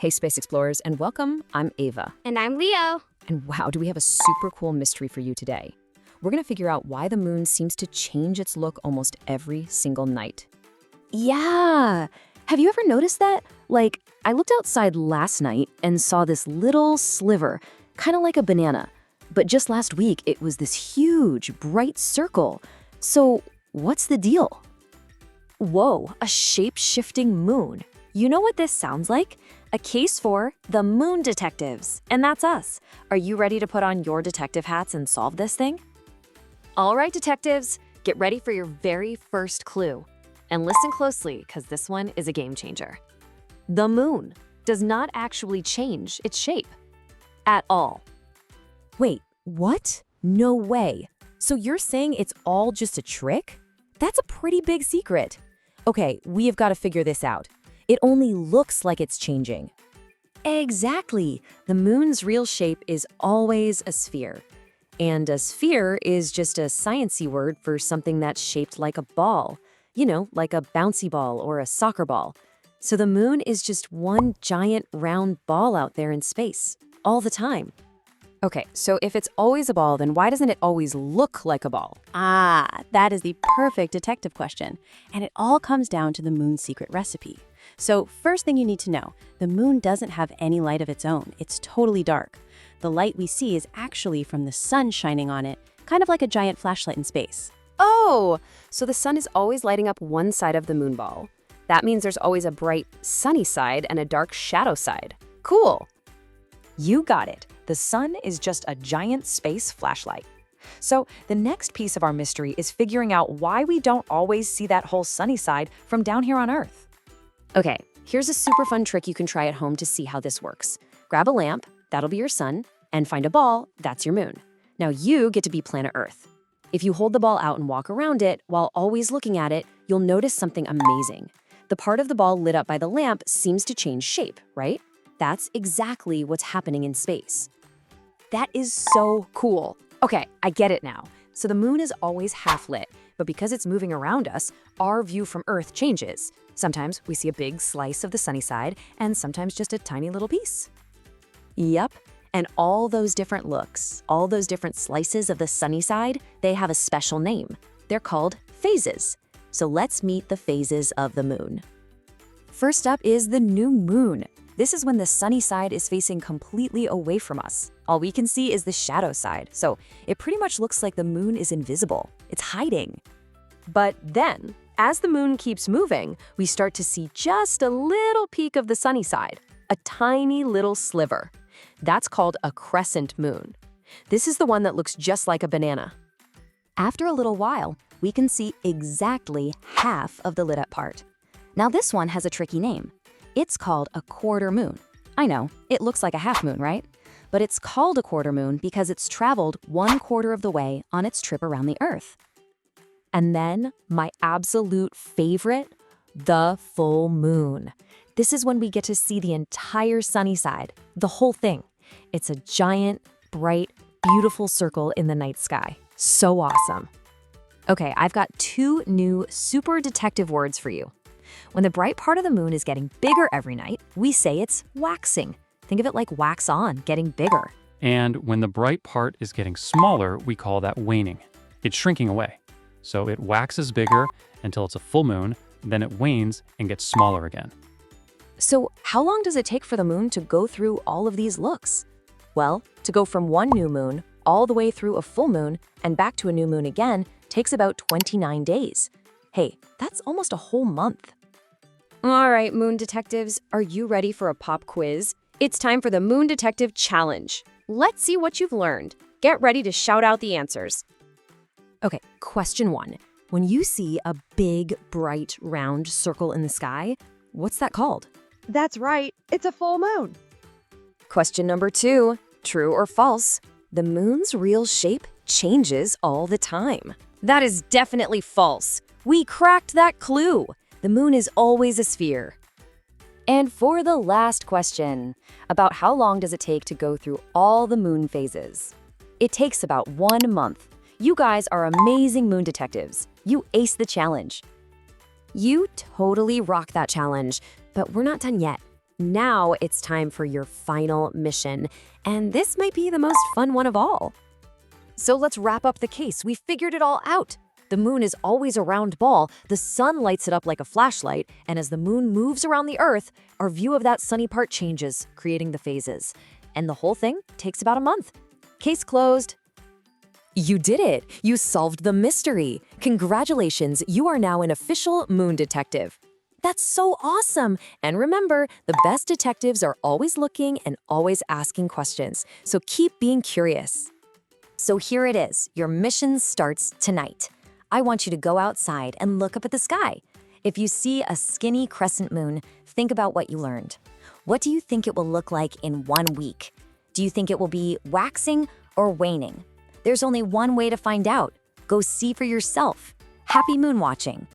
Hey, Space Explorers, and welcome. I'm Ava. And I'm Leo. And wow, do we have a super cool mystery for you today. We're going to figure out why the moon seems to change its look almost every single night. Yeah. Have you ever noticed that? I looked outside last night and saw this little sliver, kind of like a banana. But just last week, it was this huge, bright circle. So, what's the deal? Whoa, a shape-shifting moon. You know what this sounds like? A case for the moon detectives. And that's us. Are you ready to put on your detective hats and solve this thing? All right, detectives, get ready for your very first clue. And listen closely, because this one is a game changer. The moon does not actually change its shape at all. Wait, what? No way. So you're saying it's all just a trick? That's a pretty big secret. Okay, we have got to figure this out. It only looks like it's changing. Exactly. The moon's real shape is always a sphere. And a sphere is just a sciencey word for something that's shaped like a ball. You know, like a bouncy ball or a soccer ball. So the moon is just one giant round ball out there in space, all the time. Okay, so if it's always a ball, then why doesn't it always look like a ball? Ah, that is the perfect detective question. And it all comes down to the moon's secret recipe. So first thing you need to know, the moon doesn't have any light of its own. It's totally dark. The light we see is actually from the sun shining on it, kind of like a giant flashlight in space. Oh, so the sun is always lighting up one side of the moon ball. That means there's always a bright, sunny side and a dark shadow side. Cool. You got it. The sun is just a giant space flashlight. So the next piece of our mystery is figuring out why we don't always see that whole sunny side from down here on Earth. Okay, here's a super fun trick you can try at home to see how this works. Grab a lamp, that'll be your sun, and find a ball, that's your moon. Now you get to be planet Earth. If you hold the ball out and walk around it while always looking at it, you'll notice something amazing. The part of the ball lit up by the lamp seems to change shape, right? That's exactly what's happening in space. That is so cool. Okay, I get it now. So the moon is always half lit, but because it's moving around us, our view from Earth changes. Sometimes we see a big slice of the sunny side, and sometimes just a tiny little piece. Yep, and all those different looks, all those different slices of the sunny side, they have a special name. They're called phases. So let's meet the phases of the moon. First up is the new moon. This is when the sunny side is facing completely away from us. All we can see is the shadow side, so it pretty much looks like the moon is invisible. It's hiding. But then, as the moon keeps moving, we start to see just a little peek of the sunny side, a tiny little sliver. That's called a crescent moon. This is the one that looks just like a banana. After a little while, we can see exactly half of the lit up part. Now this one has a tricky name. It's called a quarter moon. I know, it looks like a half moon, right? But it's called a quarter moon because it's traveled 1/4 of the way on its trip around the Earth. And then, my absolute favorite, the full moon. This is when we get to see the entire sunny side, the whole thing. It's a giant, bright, beautiful circle in the night sky. So awesome. Okay, I've got 2 new super detective words for you. When the bright part of the moon is getting bigger every night, we say it's waxing. Think of it like wax on, getting bigger. And when the bright part is getting smaller, we call that waning. It's shrinking away. So it waxes bigger until it's a full moon, then it wanes and gets smaller again. So how long does it take for the moon to go through all of these looks? Well, to go from one new moon all the way through a full moon and back to a new moon again takes about 29 days. Hey, that's almost a whole month. All right, moon detectives, are you ready for a pop quiz? It's time for the Moon Detective Challenge. Let's see what you've learned. Get ready to shout out the answers. Okay, question 1. When you see a big, bright, round circle in the sky, what's that called? That's right, it's a full moon. Question number 2. True or false? The moon's real shape changes all the time. That is definitely false. We cracked that clue. The moon is always a sphere. And for the last question, about how long does it take to go through all the moon phases? It takes about 1 month. You guys are amazing moon detectives. You aced the challenge. You totally rocked that challenge, but we're not done yet. Now it's time for your final mission, and this might be the most fun one of all. So let's wrap up the case. We figured it all out. The moon is always a round ball, the sun lights it up like a flashlight, and as the moon moves around the Earth, our view of that sunny part changes, creating the phases. And the whole thing takes about a month. Case closed. You did it! You solved the mystery! Congratulations, you are now an official moon detective. That's so awesome! And remember, the best detectives are always looking and always asking questions, so keep being curious. So here it is. Your mission starts tonight. I want you to go outside and look up at the sky. If you see a skinny crescent moon, think about what you learned. What do you think it will look like in 1 week? Do you think it will be waxing or waning? There's only one way to find out. Go see for yourself. Happy moon watching!